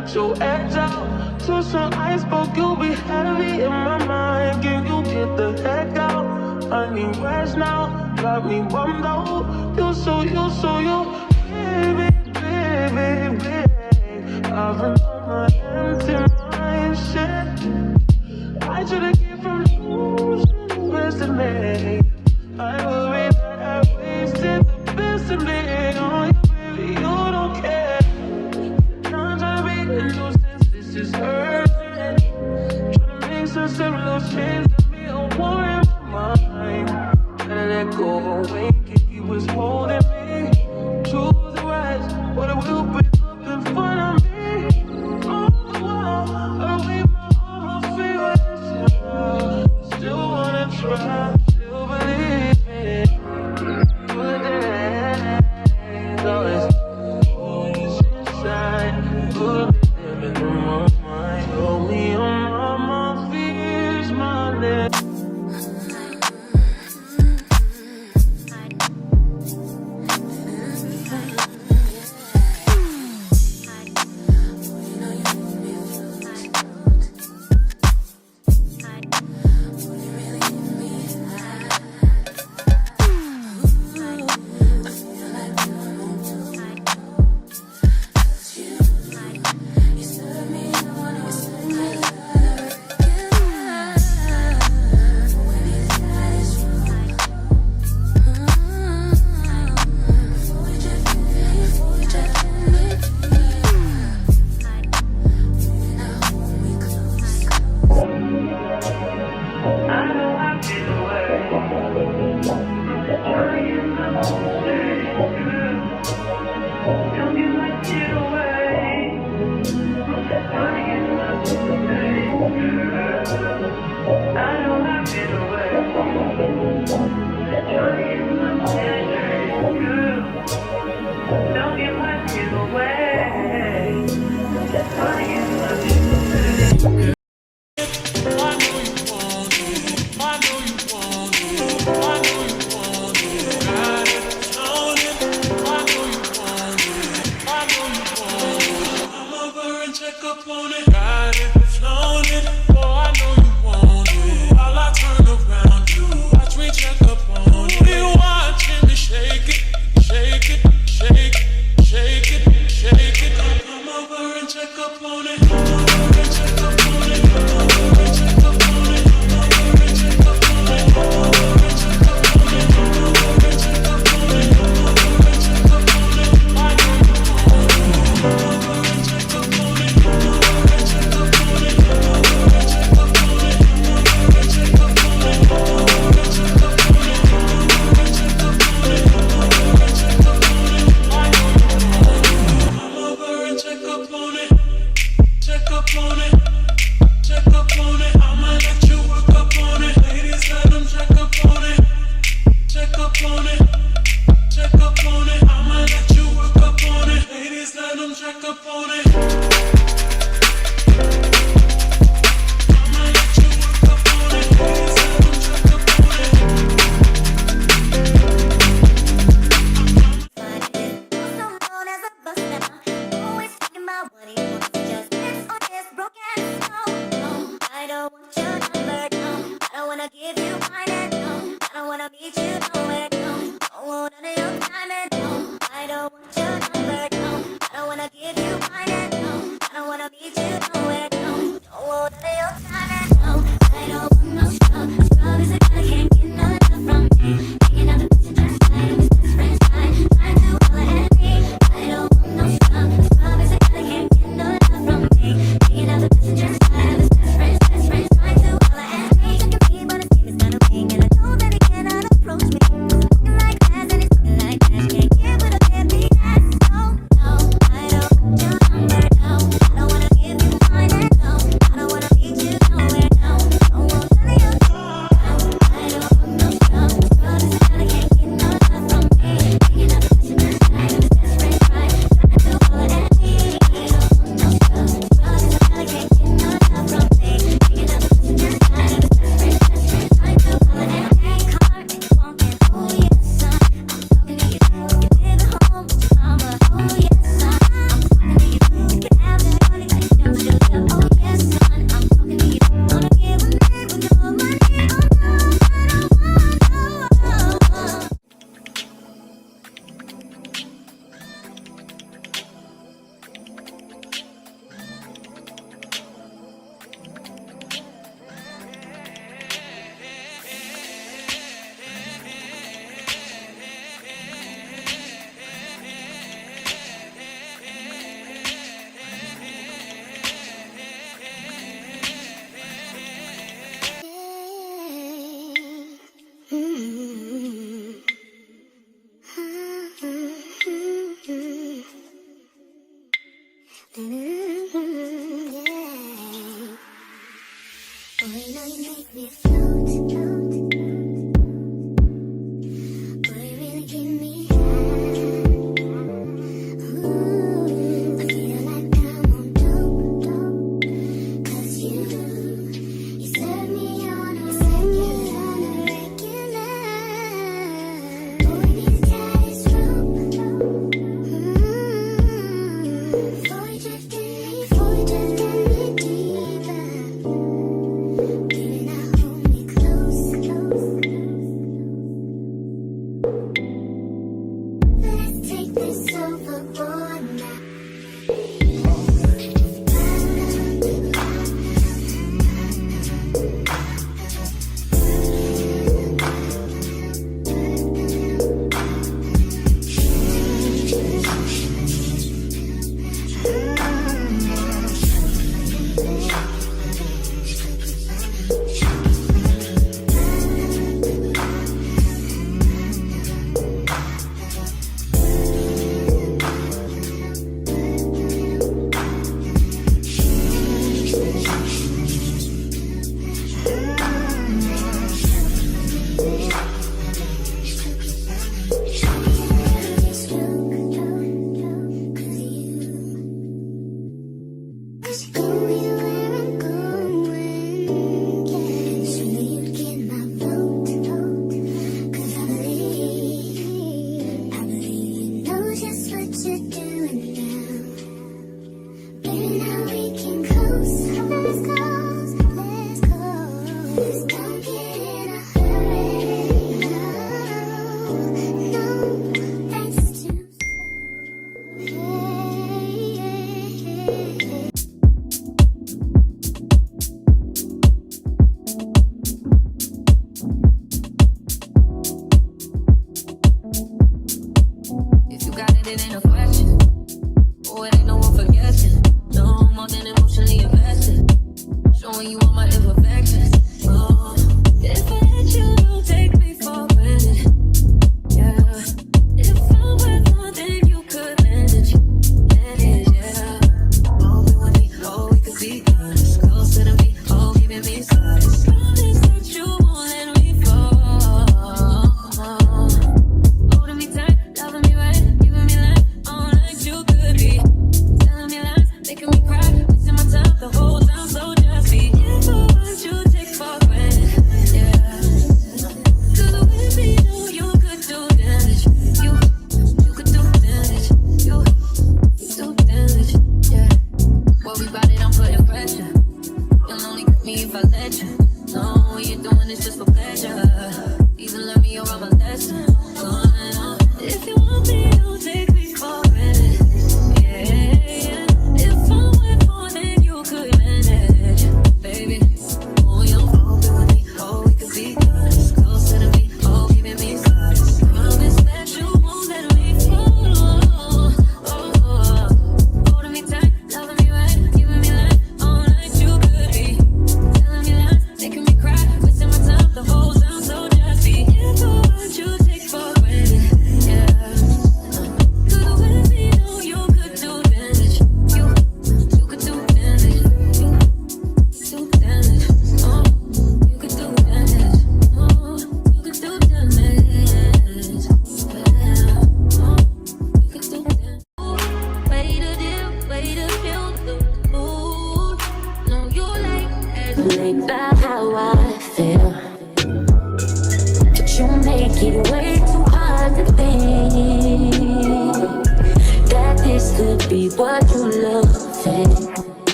let your edge out. To some iceberg, you'll be heavy in my mind. Can you get the heck out? I need rest now. Got me bummed out. You so baby, baby, baby. I've been on my empty mind, shit. I should've came from losing the best of me. I worry that I wasted the best of me on you, baby. You don't care. I'm trying to be a nuisance. This is hurting. Trying to make some simple change. Got me a war in my mind. Gotta let go away. He was holding me. Choose the right, but it will be up in front of me. On the wall, I leave my armor feelings. Still wanna try, still believe it. Good days, always inside. Good living in my mind. Hold me on my fears, my neck.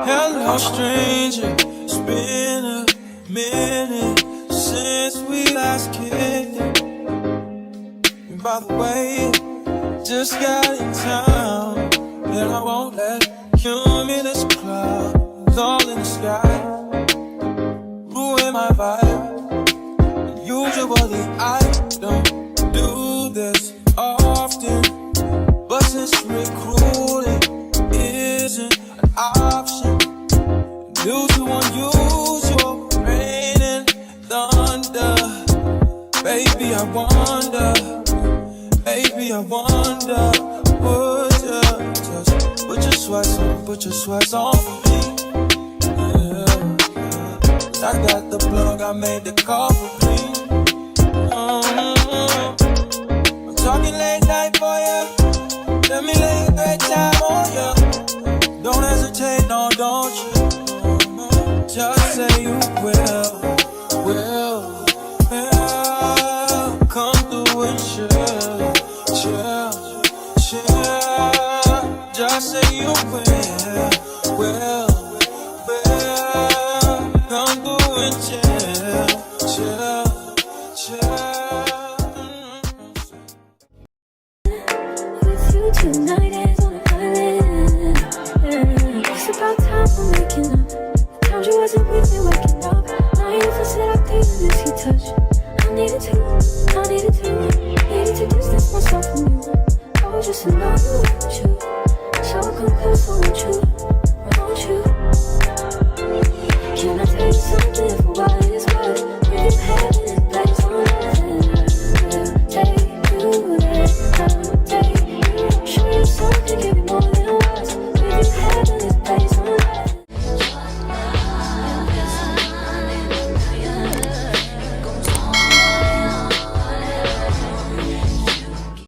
Hello, stranger. It's been a minute since we last kicked it. And by the way, just got in town, and I won't let cumulus clouds all in the sky ruin my vibe. Usually I don't do this often, but since recruiting isn't an option due to unusual rain and thunder, baby I wonder, would you just put your sweats on for me? Yeah. I got the plug, I made the call for me. I'm talking late night for ya. Let me lay a great time on ya. Don't hesitate, no, don't you? Just say you will. Come through and chill. Just say you will. Come through and chill. With you tonight is on an island. It's about time we're making up.